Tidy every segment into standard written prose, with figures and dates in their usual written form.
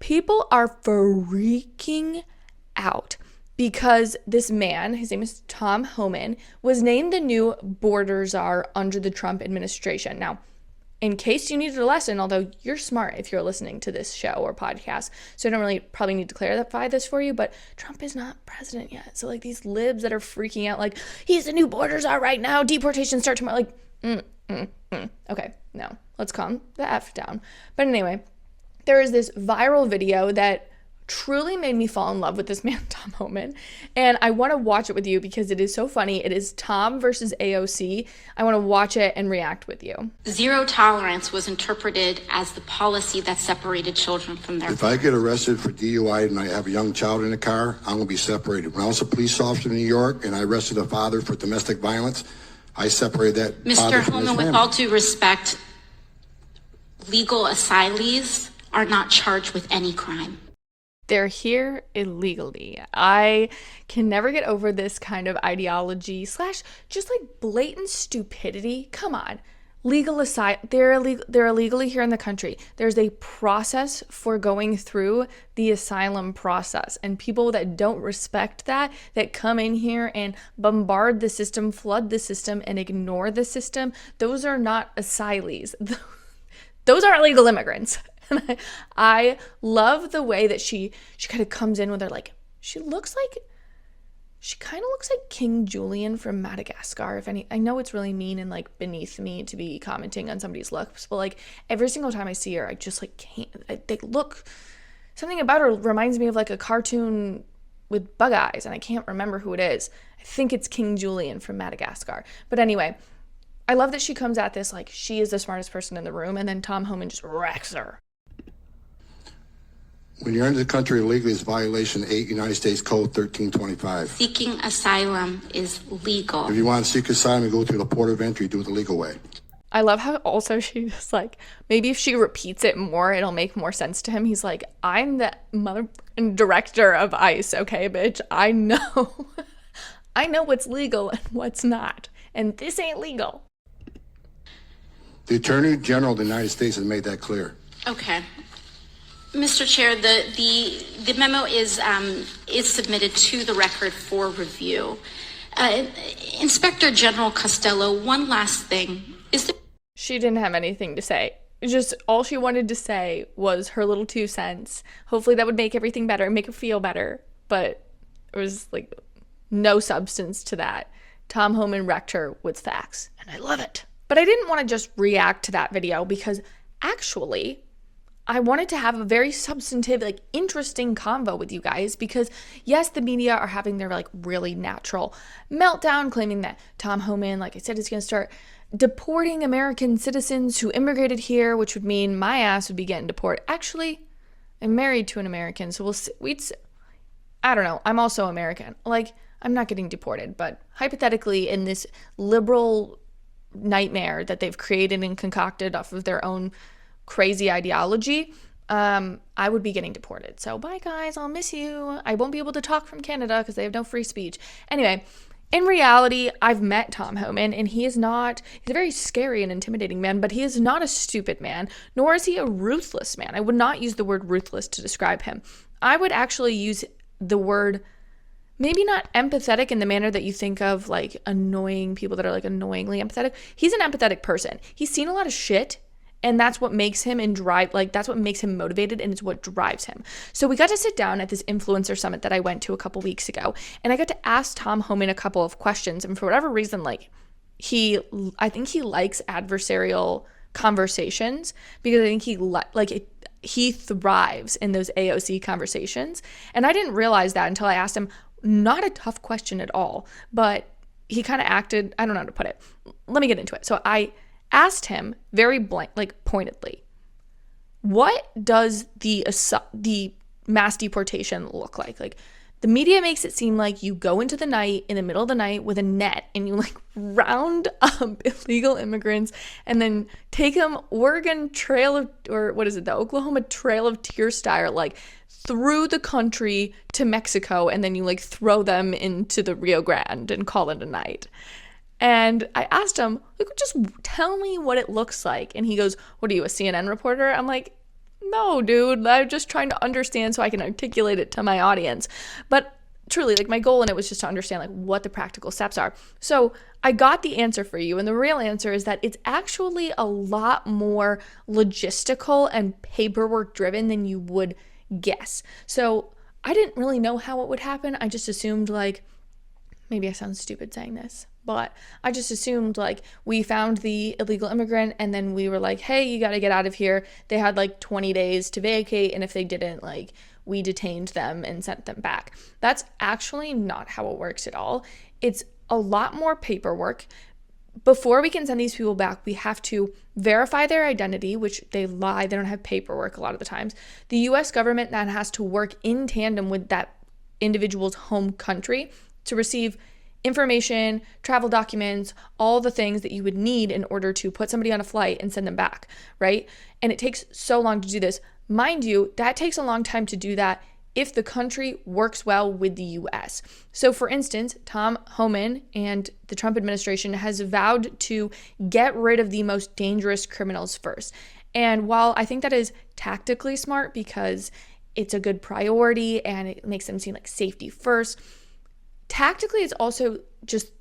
people are freaking out because this man, his name is Tom Homan, was named the new border czar under the Trump administration. Now, in case you needed a lesson, although you're smart if you're listening to this show or podcast, so I don't really probably need to clarify this for you, but Trump is not president yet. So like these libs that are freaking out like, he's the new border czar right now, deportation start tomorrow, like, okay, no, let's calm the F down. But anyway, there is this viral video that truly made me fall in love with this man, Tom Homan, and I want to watch it with you because it is so funny. It is Tom versus AOC. I want to watch it and react with you. Zero tolerance was interpreted as the policy that separated children from their... If I get arrested for DUI and I have a young child in the car, I'm going to be separated. When I was a police officer in New York and I arrested a father for domestic violence, I separated that father from his Mr. Homan, with all due respect, legal asylees are not charged with any crime. They're here illegally. I can never get over this kind of ideology / just like blatant stupidity. Come on. Legal asylum, they're illegally here in the country. There's a process for going through the asylum process. And people that don't respect that come in here and bombard the system, flood the system, and ignore the system, those are not asylees. Those are illegal immigrants. And I love the way that she kind of comes in with her, like, she kind of looks like King Julian from Madagascar. I know it's really mean and like beneath me to be commenting on somebody's looks, but like every single time I see her, I just like can't, they look, something about her reminds me of like a cartoon with bug eyes and I can't remember who it is. I think it's King Julian from Madagascar. But anyway, I love that she comes at this like she is the smartest person in the room and then Tom Homan just wrecks her. When you're into the country illegally, it's violation 8 United States Code 1325. Seeking asylum is legal. If you want to seek asylum, you go through the port of entry, do it the legal way. I love how also she's like, maybe if she repeats it more, it'll make more sense to him. He's like, I'm the mother director of ICE, okay, bitch? I know. I know what's legal and what's not. And this ain't legal. The Attorney General of the United States has made that clear. Okay. Mr. Chair, the memo is submitted to the record for review. Inspector General Costello, one last thing. She didn't have anything to say. Just all she wanted to say was her little 2 cents. Hopefully that would make everything better, make her feel better. But it was like no substance to that. Tom Homan wrecked her with facts, and I love it. But I didn't want to just react to that video because actually I wanted to have a very substantive, like interesting convo with you guys because yes, the media are having their like really natural meltdown claiming that Tom Homan, like I said, is going to start deporting American citizens who immigrated here, which would mean my ass would be getting deported. Actually, I'm married to an American, so I don't know. I'm also American. Like, I'm not getting deported, but hypothetically in this liberal nightmare that they've created and concocted off of their own crazy ideology, I would be getting deported. So bye guys, I'll miss you. I won't be able to talk from Canada because they have no free speech. Anyway, in reality, I've met Tom Homan and he's a very scary and intimidating man, but he is not a stupid man, nor is he a ruthless man. I would not use the word ruthless to describe him. I would actually use the word maybe not empathetic in the manner that you think of like annoying people that are like annoyingly empathetic. He's an empathetic person. He's seen a lot of shit. And that's what makes him that's what makes him motivated and it's what drives him. So we got to sit down at this influencer summit that I went to a couple weeks ago. And I got to ask Tom Homan a couple of questions. And for whatever reason, like I think he likes adversarial conversations because I think he thrives in those AOC conversations. And I didn't realize that until I asked him, not a tough question at all, but he kind of acted, I don't know how to put it. Let me get into it. So I asked him very pointedly, what does the mass deportation look like? Like the media makes it seem like you go into the night in the middle of the night with a net and you like round up illegal immigrants and then take them Oregon Trail of, or what is it, the Oklahoma Trail of Tear style, like through the country to Mexico, and then you like throw them into the Rio Grande and call it a night. And I asked him, like, just tell me what it looks like. And he goes, what are you, a CNN reporter? I'm like, no, dude, I'm just trying to understand so I can articulate it to my audience. But truly, like, my goal in it was just to understand like what the practical steps are. So I got the answer for you, and the real answer is that it's actually a lot more logistical and paperwork driven than you would guess. So I didn't really know how it would happen. I just assumed, like, maybe I sound stupid saying this, but I just assumed like we found the illegal immigrant and then we were like, hey, you got to get out of here. They had like 20 days to vacate, and if they didn't, like, we detained them and sent them back. That's actually not how it works at all. It's a lot more paperwork. Before we can send these people back, we have to verify their identity, which they lie. They don't have paperwork a lot of the times. The US government then has to work in tandem with that individual's home country to receive information, travel documents, all the things that you would need in order to put somebody on a flight and send them back, right? And it takes so long to do this. Mind you, that takes a long time to do that if the country works well with the US. So for instance, Tom Homan and the Trump administration has vowed to get rid of the most dangerous criminals first. And while I think that is tactically smart because it's a good priority and it makes them seem like safety first, tactically it's also just,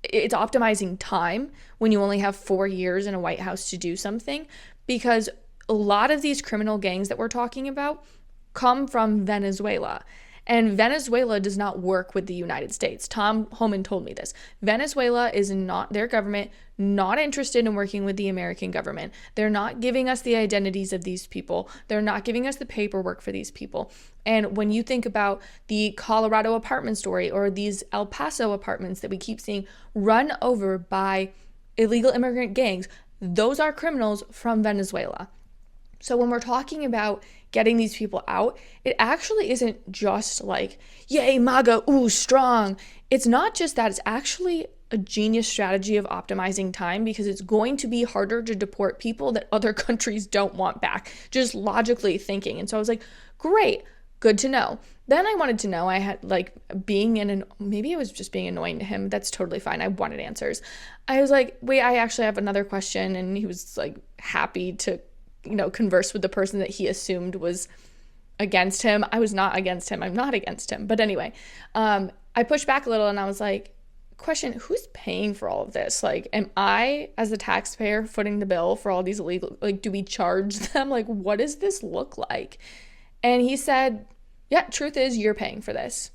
it's optimizing time when you only have 4 years in a White House to do something, because a lot of these criminal gangs that we're talking about come from Venezuela. And Venezuela does not work with the United States. Tom Homan told me this. Venezuela is not, their government, not interested in working with the American government. They're not giving us the identities of these people. They're not giving us the paperwork for these people. And when you think about the Colorado apartment story or these El Paso apartments that we keep seeing run over by illegal immigrant gangs, those are criminals from Venezuela. So when we're talking about getting these people out, it actually isn't just like, yay, MAGA, ooh, strong. It's not just that. It's actually a genius strategy of optimizing time, because it's going to be harder to deport people that other countries don't want back, just logically thinking. And so I was like, great, good to know. Then I wanted to know, I had like being in an, maybe it was just being annoying to him. That's totally fine. I wanted answers. I was like, wait, I actually have another question. And he was like happy to, converse with the person that he assumed was against him. I was not against him. I'm not against him. But anyway, I pushed back a little and I was like, question, who's paying for all of this? Like, am I, as the taxpayer, footing the bill for all these illegal, like, do we charge them? Like, what does this look like? And he said, yeah, truth is you're paying for this.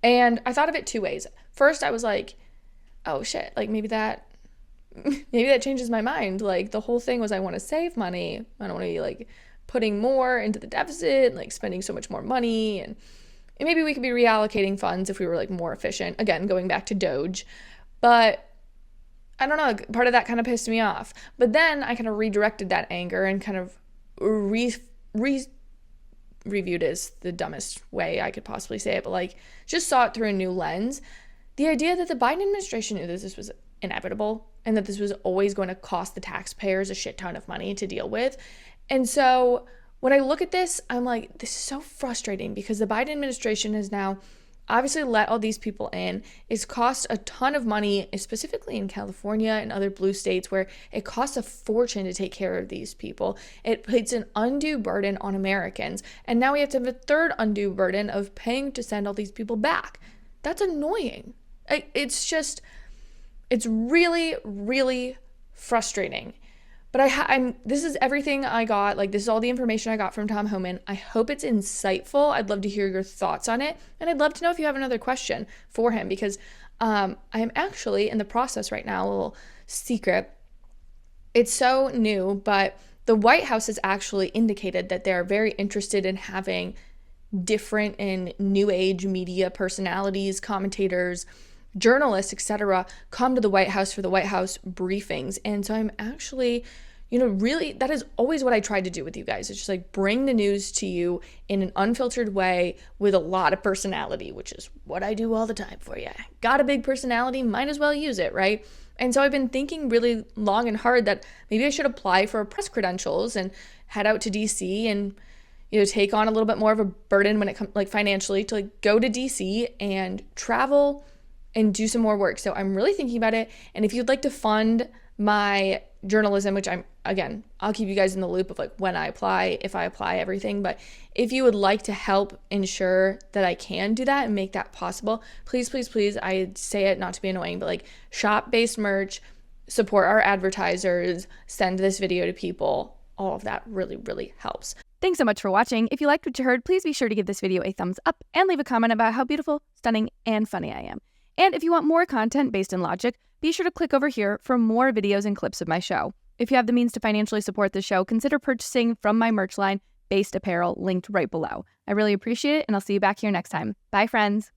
And I thought of it two ways. First, I was like, oh shit, like maybe that changes my mind. Like, the whole thing was I want to save money. I don't want to be like putting more into the deficit, like spending so much more money, and maybe we could be reallocating funds if we were like more efficient. Again, going back to Doge. But I don't know, part of that kind of pissed me off. But then I kind of redirected that anger and kind of reviewed is the dumbest way I could possibly say it, but like just saw it through a new lens. The idea that the Biden administration knew that this was inevitable and that this was always going to cost the taxpayers a shit ton of money to deal with. And so when I look at this, I'm like, this is so frustrating, because the Biden administration has now obviously let all these people in. It's cost a ton of money, specifically in California and other blue states where it costs a fortune to take care of these people. It puts an undue burden on Americans. And now we have to have a third undue burden of paying to send all these people back. That's annoying. It's really, really frustrating. But I'm this is everything I got. Like, this is all the information I got from Tom Homan. I hope it's insightful. I'd love to hear your thoughts on it. And I'd love to know if you have another question for him, because I am actually in the process right now, a little secret. It's so new, but the White House has actually indicated that they're very interested in having different and new age media personalities, commentators, journalists, etc., come to the White House for the White House briefings. And so I'm actually, really, that is always what I try to do with you guys. It's just like bring the news to you in an unfiltered way with a lot of personality, which is what I do all the time for you. Got a big personality, might as well use it, right? And so I've been thinking really long and hard that maybe I should apply for press credentials and head out to DC and take on a little bit more of a burden when it comes, like, financially, to like go to DC and travel and do some more work. So I'm really thinking about it. And if you'd like to fund my journalism, which I'll keep you guys in the loop of like when I apply, if I apply, everything. But if you would like to help ensure that I can do that and make that possible, please, please, please, I say it not to be annoying, but like shop-based merch, support our advertisers, send this video to people. All of that really, really helps. Thanks so much for watching. If you liked what you heard, please be sure to give this video a thumbs up and leave a comment about how beautiful, stunning, and funny I am. And if you want more content based in logic, be sure to click over here for more videos and clips of my show. If you have the means to financially support the show, consider purchasing from my merch line, Based Apparel, linked right below. I really appreciate it, and I'll see you back here next time. Bye, friends.